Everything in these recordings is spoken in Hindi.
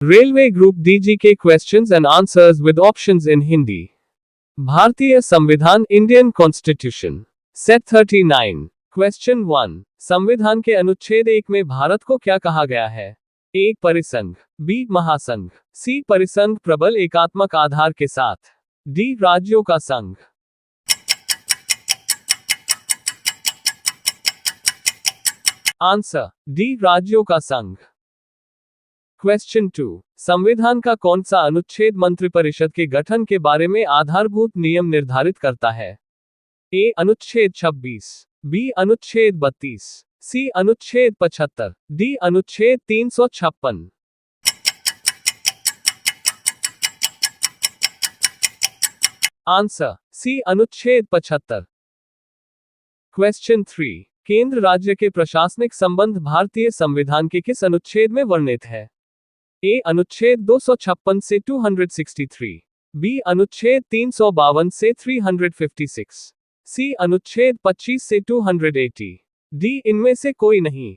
रेलवे ग्रुप डीजी के questions and answers with options इन हिंदी। भारतीय संविधान इंडियन कॉन्स्टिट्यूशन सेट 39। क्वेश्चन 1। संविधान के अनुच्छेद 1 में भारत को क्या कहा गया है? ए परिसंघ, बी महासंघ, सी परिसंघ प्रबल एकात्मक आधार के साथ, डी राज्यों का संघ। आंसर डी राज्यों का संघ। क्वेश्चन 2। संविधान का कौन सा अनुच्छेद मंत्रिपरिषद के गठन के बारे में आधारभूत नियम निर्धारित करता है? ए अनुच्छेद 26, बी अनुच्छेद 32, सी अनुच्छेद 75, डी अनुच्छेद 356। आंसर सी अनुच्छेद 75। क्वेश्चन 3। केंद्र राज्य के प्रशासनिक संबंध भारतीय संविधान के किस अनुच्छेद में वर्णित है? ए अनुच्छेद 256 से 263, बी अनुच्छेद 352 से 356, सी अनुच्छेद 25 से 280, डी इनमें से कोई नहीं।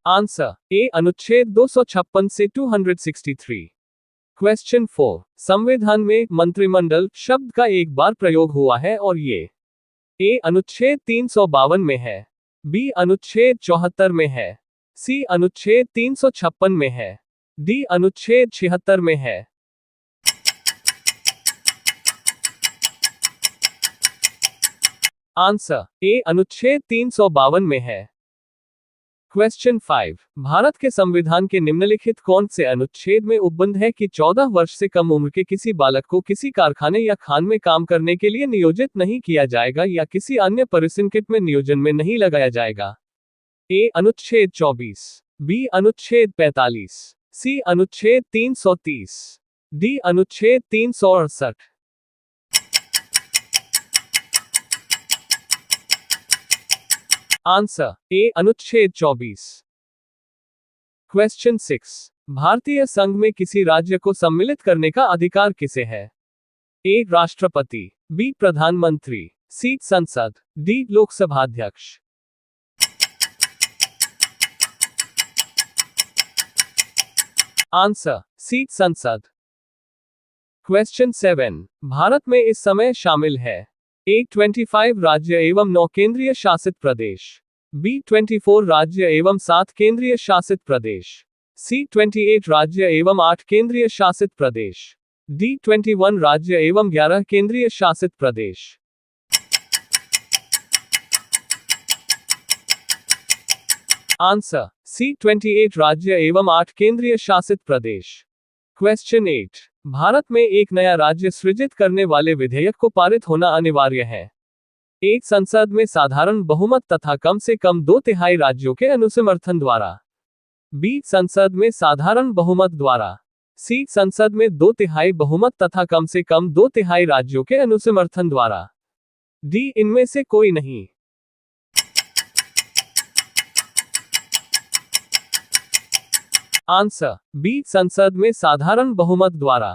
आंसर ए अनुच्छेद 256 से 263। क्वेश्चन 4। संविधान में मंत्रिमंडल शब्द का एक बार प्रयोग हुआ है और ये ए अनुच्छेद 352 में है, बी अनुच्छेद 74 में है, सी अनुच्छेद 356 में है, डी अनुच्छेद 76 में है। आंसर ए अनुच्छेद 352 में है। क्वेश्चन 5। भारत के संविधान के निम्नलिखित कौन से अनुच्छेद में उपबंध है कि 14 वर्ष से कम उम्र के किसी बालक को किसी कारखाने या खान में काम करने के लिए नियोजित नहीं किया जाएगा या किसी अन्य परिसंघ में नियोजन में नहीं लगाया जाएगा? ए अनुच्छेद 24, बी अनुच्छेद 45, सी अनुच्छेद 330, डी अनुच्छेद 368। आंसर ए अनुच्छेद 24। क्वेश्चन 6। भारतीय संघ में किसी राज्य को सम्मिलित करने का अधिकार किसे है? ए राष्ट्रपति, बी प्रधानमंत्री, सी संसद, डी लोकसभा अध्यक्ष। आंसर सी संसद। क्वेश्चन 7। भारत में इस समय शामिल है? ए 25 राज्य एवं 9 केंद्रीय शासित प्रदेश, बी 24 राज्य एवं 7 केंद्रीय शासित प्रदेश, सी 28 राज्य एवं 8 केंद्रीय शासित प्रदेश, डी 21 राज्य एवं 11 केंद्रीय शासित प्रदेश। आंसर सी 28 राज्य एवं 8 केंद्रीय शासित प्रदेश। क्वेश्चन 8। भारत में एक नया राज्य सृजित करने वाले विधेयक को पारित होना अनिवार्य है? एक संसद में साधारण बहुमत तथा कम से कम 2/3 राज्यों के अनुसमर्थन द्वारा, बी संसद में साधारण बहुमत द्वारा, सी संसद में 2/3 बहुमत तथा कम से कम 2/3 राज्यों के अनुसमर्थन द्वारा, डी इनमें से कोई नहीं। आंसर बी संसद में साधारण बहुमत द्वारा।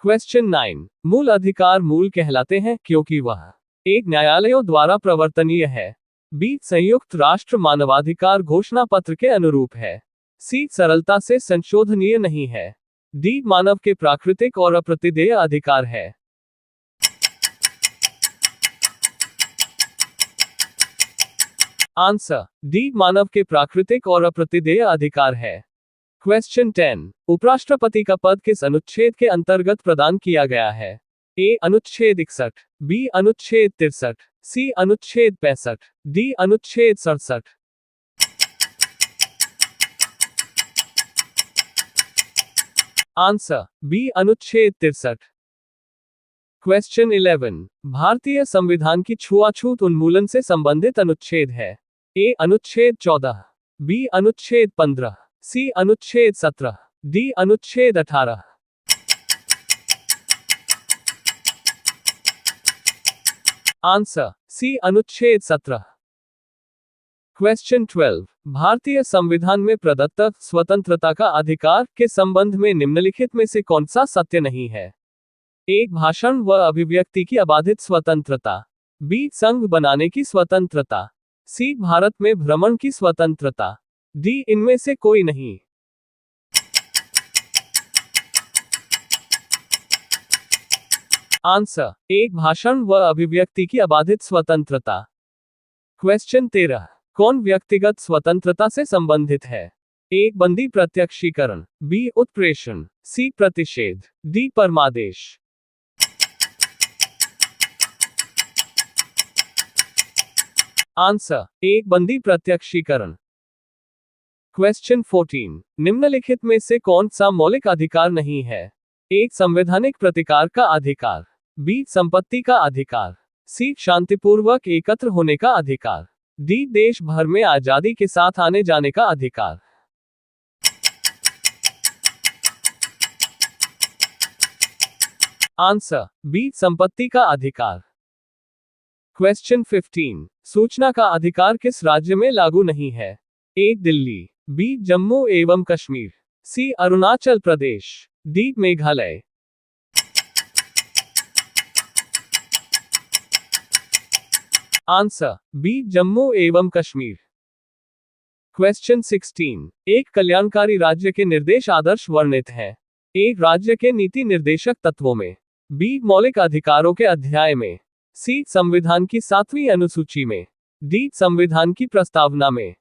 क्वेश्चन 9। मूल अधिकार मूल कहलाते हैं क्योंकि वह एक न्यायालयों द्वारा प्रवर्तनीय है, बी संयुक्त राष्ट्र मानवाधिकार घोषणा पत्र के अनुरूप है, सी सरलता से संशोधनीय नहीं है, डी मानव के प्राकृतिक और अप्रतिदेय अधिकार है। आंसर डी मानव के प्राकृतिक और अप्रतिदेय अधिकार है। क्वेश्चन 10। उपराष्ट्रपति का पद किस अनुच्छेद के अंतर्गत प्रदान किया गया है? ए अनुच्छेद 61, बी अनुच्छेद 63, सी अनुच्छेद 65, डी अनुच्छेद 67। आंसर बी अनुच्छेद 63। क्वेश्चन 11। भारतीय संविधान की छुआछूत उन्मूलन से संबंधित अनुच्छेद है? ए अनुच्छेद 14, बी अनुच्छेद 15, सी अनुच्छेद 17, डी अनुच्छेद 18। आंसर सी अनुच्छेद 17। क्वेश्चन 12। भारतीय संविधान में प्रदत्त स्वतंत्रता का अधिकार के संबंध में निम्नलिखित में से कौन सा सत्य नहीं है? ए भाषण व अभिव्यक्ति की अबाधित स्वतंत्रता, बी संघ बनाने की स्वतंत्रता, सी भारत में भ्रमण की स्वतंत्रता, डी इनमें से कोई नहीं। आंसर, एक भाषण व अभिव्यक्ति की अबाधित स्वतंत्रता। क्वेश्चन 13, कौन व्यक्तिगत स्वतंत्रता से संबंधित है? ए बंदी प्रत्यक्षीकरण, बी उत्प्रेषण, सी प्रतिषेध, डी परमादेश। आंसर, एक बंदी प्रत्यक्षीकरण। क्वेश्चन 14, निम्नलिखित में से कौन सा मौलिक अधिकार नहीं है? ए संवैधानिक प्रतिकार का अधिकार, बी संपत्ति का अधिकार, सी शांतिपूर्वक एकत्र होने का अधिकार, डी देश भर में आजादी के साथ आने जाने का अधिकार। आंसर, बी संपत्ति का अधिकार। क्वेश्चन 15, सूचना का अधिकार किस राज्य में लागू नहीं है? ए दिल्ली, बी जम्मू एवं Kashmir, C Arunachal Pradesh, D Meghalaya. Answer, B Jammu एवं कश्मीर। क्वेश्चन 16, एक कल्याणकारी राज्य के निर्देश आदर्श वर्णित हैं? ए राज्य के नीति निर्देशक तत्वों में, बी मौलिक अधिकारों के अध्याय में, सी संविधान की 7वीं अनुसूची में, डी संविधान की प्रस्तावना में।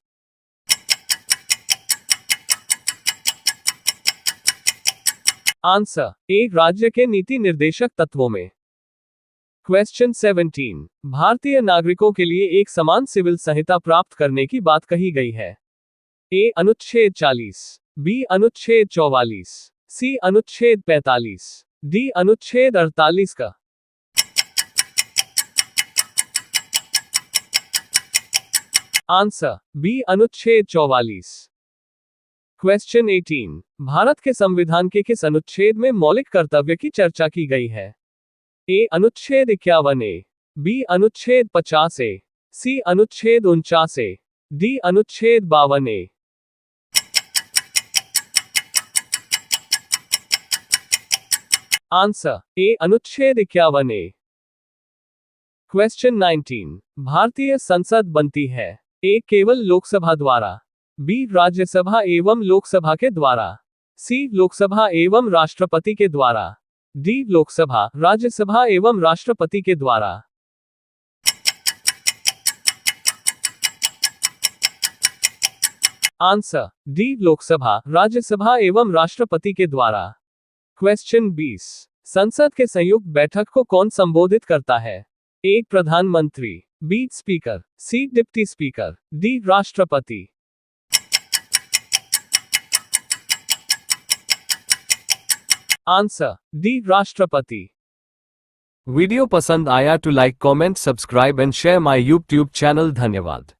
आंसर, ए राज्य के नीति निर्देशक तत्वों में। क्वेश्चन 17, भारतीय नागरिकों के लिए एक समान सिविल संहिता प्राप्त करने की बात कही गई है? ए अनुच्छेद 40, बी अनुच्छेद 44, सी अनुच्छेद 45, डी अनुच्छेद 48 का। आंसर, बी अनुच्छेद 44। क्वेश्चन 18, भारत के संविधान के किस अनुच्छेद में मौलिक कर्तव्य की चर्चा की गई है? ए अनुच्छेद 51 ए, बी अनुच्छेद 50 ए, सी अनुच्छेद 49 ए, डी अनुच्छेद 52 ए। आंसर, ए अनुच्छेद 51 ए। क्वेश्चन 19, भारतीय संसद बनती है? ए केवल लोकसभा द्वारा, बी राज्यसभा एवं लोकसभा के द्वारा, सी लोकसभा एवं राष्ट्रपति के द्वारा, डी लोकसभा, राज्यसभा एवं राष्ट्रपति के द्वारा। आंसर, डी लोकसभा, राज्यसभा एवं राष्ट्रपति के द्वारा। क्वेश्चन 20, संसद के संयुक्त बैठक को कौन संबोधित करता है? ए प्रधानमंत्री, बी स्पीकर, सी डिप्टी स्पीकर, डी राष्ट्रपति। आंसर, डी राष्ट्रपति। वीडियो पसंद आया तो like comment subscribe and share my YouTube channel. धन्यवाद।